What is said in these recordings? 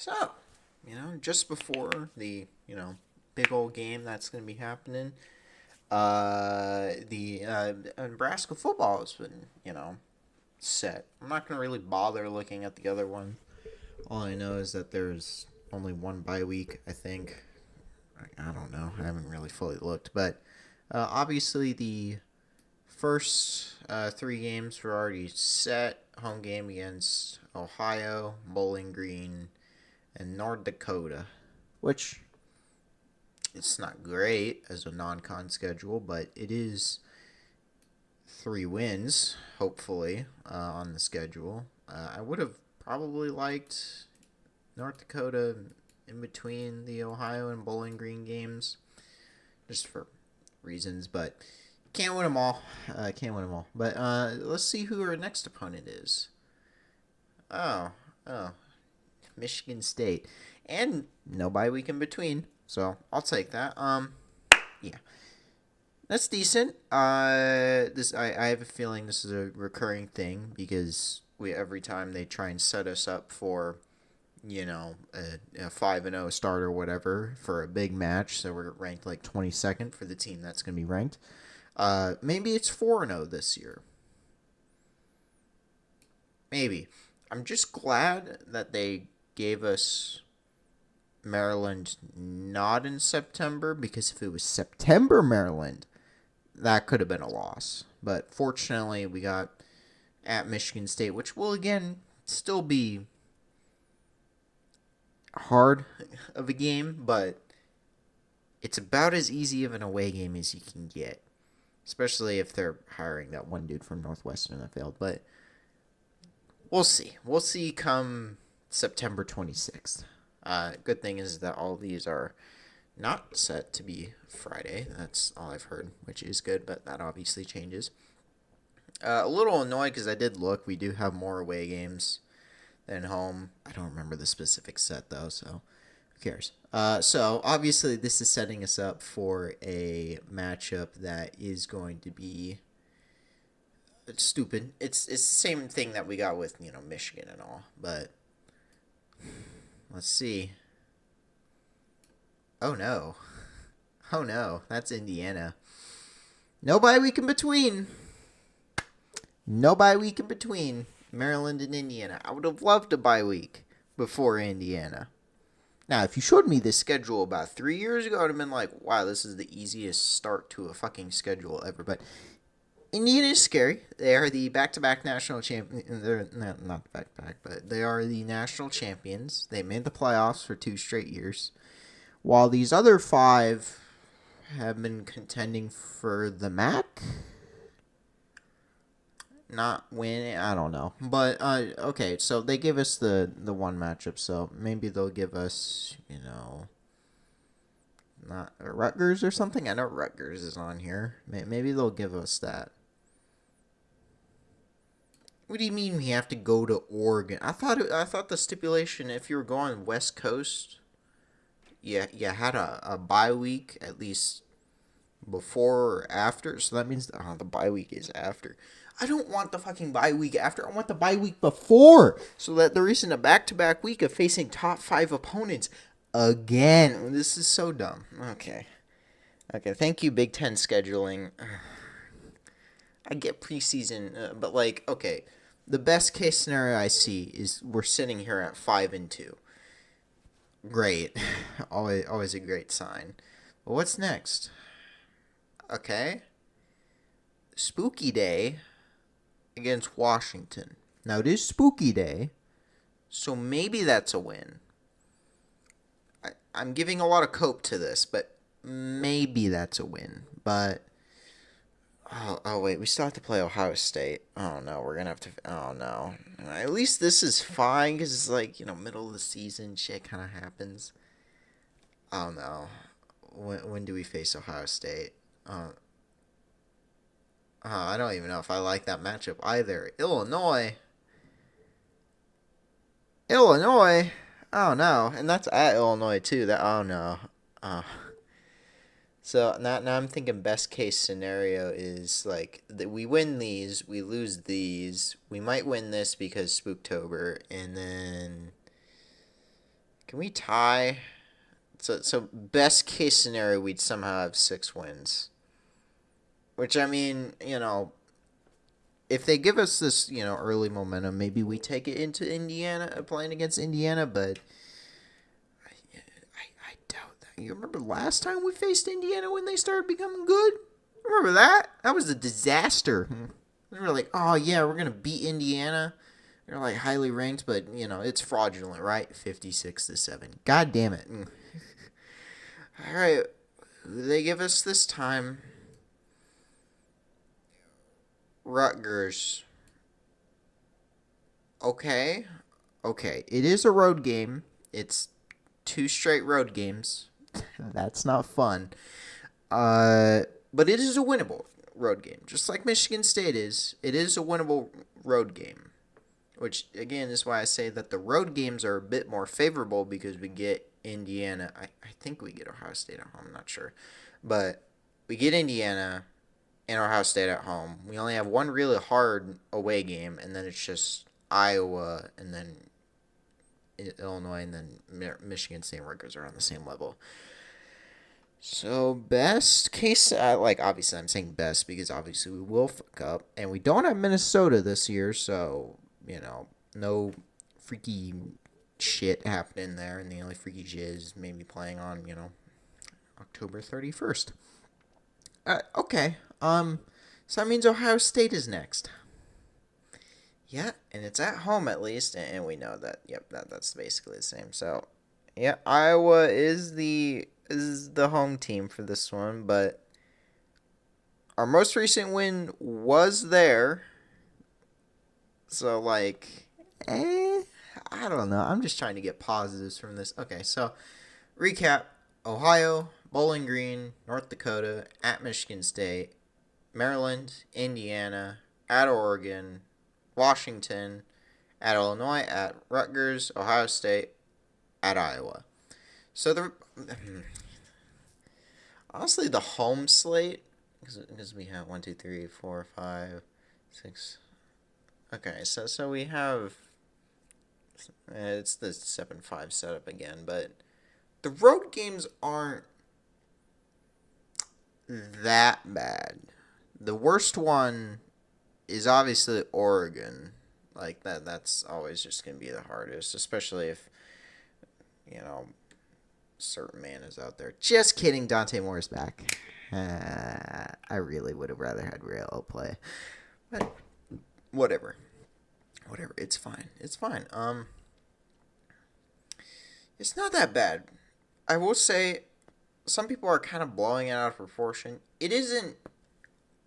So, just before the, big old game that's going to be happening, the Nebraska football has been, set. I'm not going to really bother looking at the other one. All I know is that there's only one bye week, I think. I don't know. I haven't really fully looked. But obviously, the first three games were already set. Home game against Ohio, Bowling Green, and North Dakota, which it's not great as a non-con schedule, but it is three wins, hopefully, on the schedule. I would have probably liked North Dakota in between the Ohio and Bowling Green games, just for reasons, but can't win them all. Can't win them all. But let's see who our next opponent is. Oh, oh, Michigan State, and no bye week in between. So I'll take that. Yeah, that's decent. I have a feeling this is a recurring thing because we every time they try and set us up for a 5-0 start or whatever for a big match, so we're ranked like 22nd for the team that's going to be ranked. Maybe it's 4-0 this year. Maybe. I'm just glad that they gave us Maryland not in September, because if it was September Maryland, that could have been a loss. But fortunately, we got at Michigan State, which will again still be hard of a game, but it's about as easy of an away game as you can get, especially if they're hiring that one dude from Northwestern that failed. But we'll see. We'll see come September 26th. Good thing is that all these are not set to be Friday. That's all I've heard, which is good, but that obviously changes. A little annoyed because I did look. We do have more away games than home. I don't remember the specific set, though, so who cares? So, obviously, this is setting us up for a matchup that is going to be stupid. It's the same thing that we got with, Michigan and all, but let's see. Oh, no. Oh, no. That's Indiana. No bye week in between. No bye week in between Maryland and Indiana. I would have loved a bye week before Indiana. Now, if you showed me this schedule about 3 years ago, I would have been like, wow, this is the easiest start to a fucking schedule ever. But Indiana is scary. They are the back-to-back national champions. They're not back-to-back, but they are the national champions. They made the playoffs for 2 straight years, while these other 5 have been contending for the MAC. Not winning, I don't know. But, okay, so they give us the one matchup, so maybe they'll give us, not Rutgers or something. I know Rutgers is on here. Maybe they'll give us that. What do you mean we have to go to Oregon? I thought the stipulation, if you were going West Coast, you had a bye week at least before or after. So that means the bye week is after. I don't want the fucking bye week after. I want the bye week before, so that there isn't a back-to-back week of facing top 5 opponents again. This is so dumb. Okay. Thank you, Big Ten scheduling. I get preseason, but okay. The best case scenario I see is we're sitting here at 5-2. Great, always a great sign. But what's next? Okay. Spooky Day against Washington. Now, it is Spooky Day, so maybe that's a win. I'm giving a lot of cope to this, but maybe that's a win. But, oh wait, we still have to play Ohio State. Oh, no, we're going to have to, oh, no. At least this is fine, because it's middle of the season, shit kind of happens. Oh, no. When do we face Ohio State? I don't even know if I like that matchup either. Illinois. Oh no, and that's at Illinois too. Oh no. Uh, so now I'm thinking best case scenario is that we win these, we lose these, we might win this because Spooktober, and then Can we tie? So best case scenario, we'd somehow have 6 wins. Which, I mean, if they give us this, early momentum, maybe we take it into Indiana, playing against Indiana, but I doubt that. You remember last time we faced Indiana when they started becoming good? Remember that? That was a disaster. We were like, oh, yeah, we're going to beat Indiana. They're like highly ranked, but, it's fraudulent, right? 56-7. God damn it. All right. They give us this time. Rutgers. Okay. Okay. It is a road game. It's 2 straight road games. That's not fun. But it is a winnable road game. Just like Michigan State is. It is a winnable road game. Which, again, is why I say that the road games are a bit more favorable because we get Indiana. I think we get Ohio State at home. I'm not sure. But we get Indiana and Ohio State at home. We only have one really hard away game, and then it's just Iowa and then Illinois and then Michigan State and Rutgers are on the same level. So best case, obviously I'm saying best because obviously we will fuck up, and we don't have Minnesota this year, so no freaky shit happening there, and the only freaky shit is maybe playing on October 31st. Okay. So that means Ohio State is next. Yeah, and it's at home at least, and we know that. Yep, that's basically the same. So, yeah, Iowa is the home team for this one, but our most recent win was there. So I don't know. I'm just trying to get positives from this. Okay, so recap: Ohio, Bowling Green, North Dakota, at Michigan State, Maryland, Indiana, at Oregon, Washington, at Illinois, at Rutgers, Ohio State, at Iowa. So honestly, the home slate, because we have 1, 2, 3, 4, 5, 6. Okay, so we have it's the 7-5 setup again, but the road games aren't that bad. The worst one is obviously Oregon. That's always just going to be the hardest, especially if, certain man is out there. Just kidding, Dante Moore is back. I really would have rather had Rail play. But whatever. It's fine. It's not that bad. I will say some people are kind of blowing it out of proportion. It isn't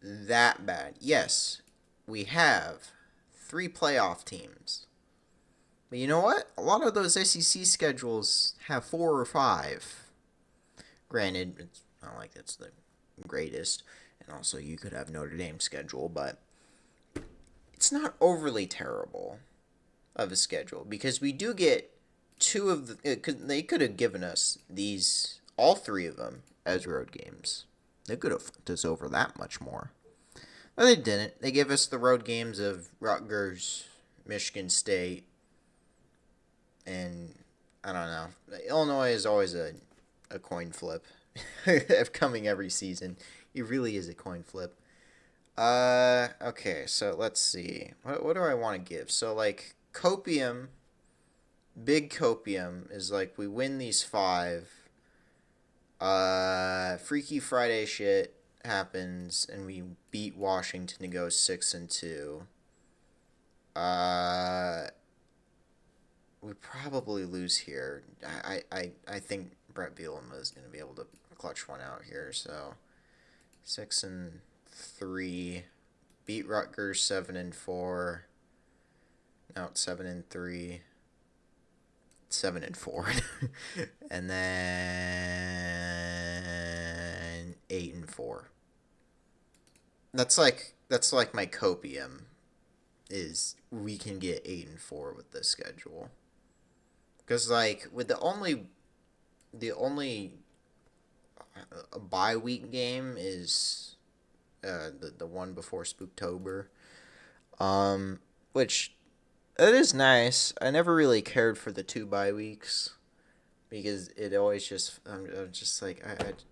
that bad. Yes, we have 3 playoff teams. But you know what? A lot of those SEC schedules have 4 or 5. Granted, it's not like it's the greatest. And also, you could have Notre Dame's schedule, but it's not overly terrible of a schedule because we do get 2 of the. They could have given us all 3 of them as road games. They could have fucked us over that much more. But they didn't. They gave us the road games of Rutgers, Michigan State, and I don't know. Illinois is always a coin flip of coming every season. It really is a coin flip. Okay, so let's see. What do I want to give? So, copium, big copium is we win these 5. Freaky Friday shit happens, and we beat Washington to go 6-2. We probably lose here. I think Brett Bielema is going to be able to clutch one out here. So 6-3, beat Rutgers 7-4. No, 7-3. 7-4, and then 8-4. That's like my copium is we can get 8-4 with this schedule. Because with the only bye week game is the one before Spooktober, which it is nice. I never really cared for the 2 bye weeks. because it always just I'm just like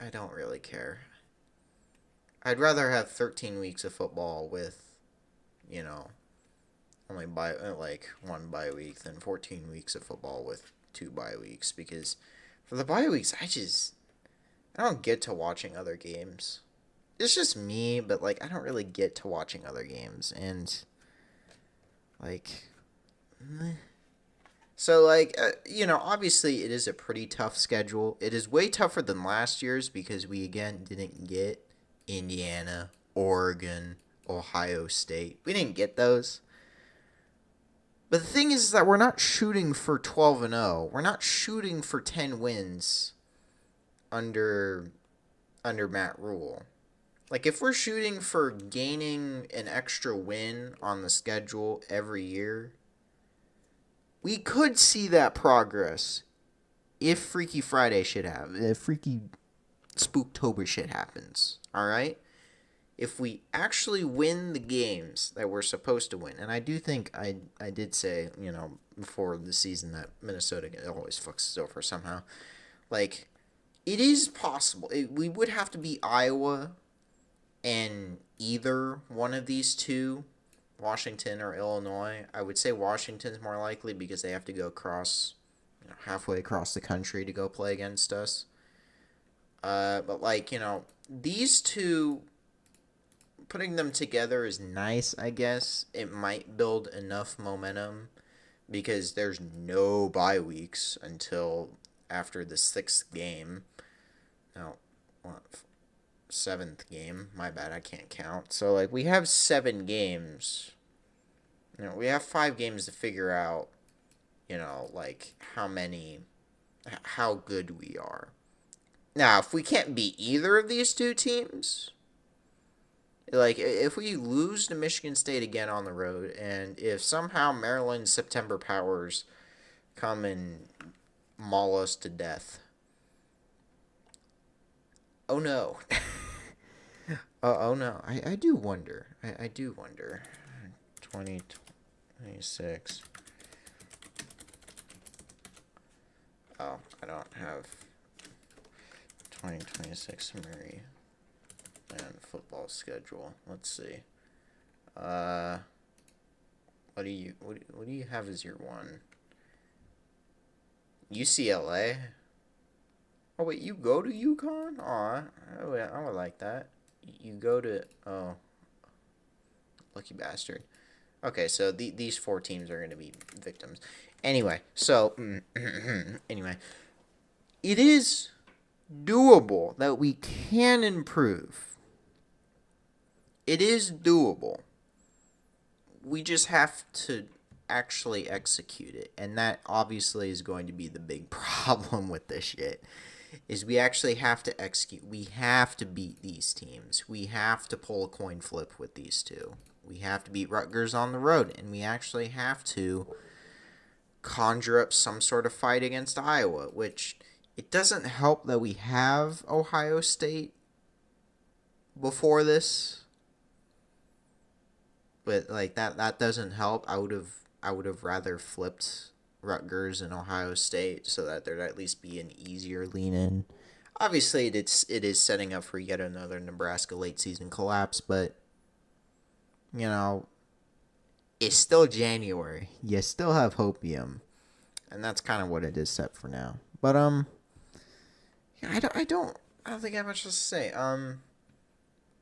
I don't really care. I'd rather have 13 weeks of football with, you know, only by like one bye week than 14 weeks of football with two bye weeks, because for the bye weeks I don't get to watching other games. It's just me, but like I don't really get to watching other games, and like meh. So like obviously it is a pretty tough schedule. It is way tougher than last year's because we again didn't get Indiana, Oregon, Ohio State. We didn't get those. But the thing is that we're not shooting for 12 and 0. We're not shooting for 10 wins under Matt Rule. Like if we're shooting for gaining an extra win on the schedule every year, we could see that progress if Freaky Friday shit happens. If Freaky Spooktober shit happens. All right? If we actually win the games that we're supposed to win, and I do think I did say, before the season that Minnesota always fucks us over somehow. Like, it is possible. We would have to beat Iowa and either one of these two, Washington or Illinois. I would say Washington's more likely because they have to go across, halfway across the country to go play against us. But these two, putting them together is nice, I guess. It might build enough momentum because there's no bye weeks until after the 6th game. No, what? 7th game. My bad, I can't count. So, we have 7 games. We have 5 games to figure out, how good we are. Now, if we can't beat either of these two teams, if we lose to Michigan State again on the road, and if somehow Maryland's September Powers come and maul us to death, oh no. Oh no. I do wonder. I do wonder. 2026. Oh, I don't have 2026 summary and football schedule. Let's see. What do you have as your one? UCLA. Oh wait, you go to UConn? Aw, I would like that. You go to lucky bastard. Okay, so these 4 teams are going to be victims. Anyway, so anyway, it is doable that we can improve. It is doable. We just have to actually execute it. And that obviously is going to be the big problem with this shit. Is we actually have to execute. We have to beat these teams. We have to pull a coin flip with these two. We have to beat Rutgers on the road. And we actually have to conjure up some sort of fight against Iowa, which it doesn't help that we have Ohio State before this. But that doesn't help. I would have rather flipped Rutgers and Ohio State so that there'd at least be an easier lean in. Obviously, it is setting up for yet another Nebraska late season collapse, but it's still January. You still have hopium, and that's kind of what it is set for now. But yeah, I don't think I have much else to say.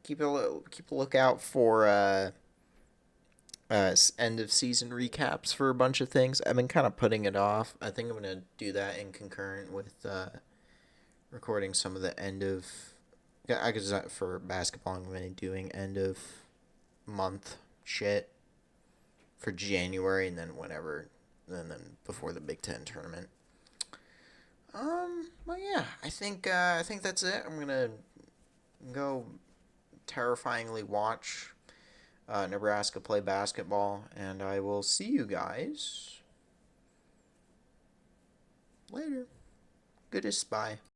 Keep a lookout for end of season recaps for a bunch of things. I've been kind of putting it off. I think I'm gonna do that in concurrent with recording some of the end of. Yeah, I guess for basketball, I'm gonna be doing end of month shit for January, and then and then before the Big Ten tournament. Well, yeah, I think that's it. I'm gonna go terrifyingly watch Nebraska play basketball, and I will see you guys later. Goodness, bye.